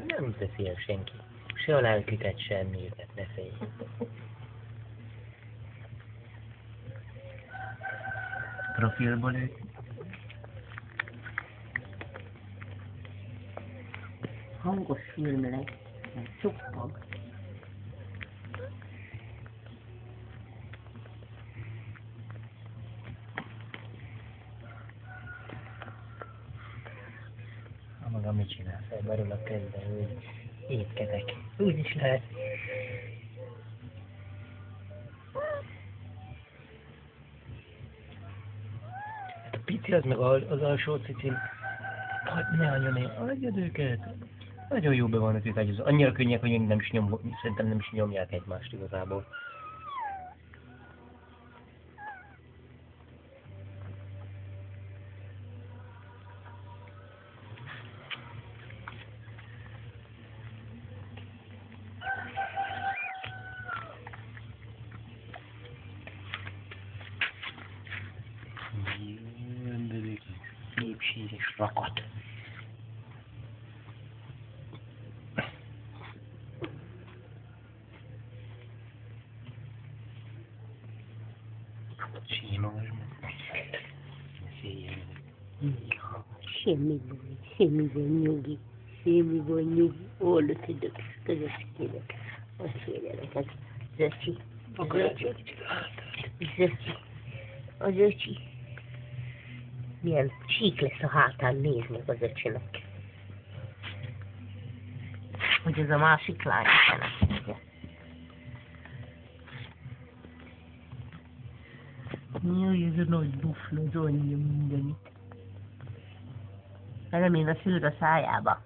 Nem teszi el senki. Se a lelküket, semmiüket, ne félj. Profilból ők. Hangos film lesz, mert csuppag. Ha maga mit csinálsz? Elbarul a kezbe, hogy étkezek. Úgy is lehet. Hát a pici az meg az alsó cicin. Ne anyom én, adjad őket. Nagyon jó be vannak ők ágyazva. Annyira könnyek, hogy nem is szerintem nem is nyomják egymást igazából. Jó, emberek, szép síres rakat. Simogasd meg. Semmi baj, semmi baj, nyugi. Semmi baj, nyugi. Oldotidok, közösségedek. Azt féljelek, az Zöcsi. Zöcsi. Az öcsi. Milyen sík lesz a hátán, nézd meg az öcsinek. Hogy ez a másik lány fene. Jaj, ez a nagy dufla, az anyja mindenit. Elemén a szőr a szájába.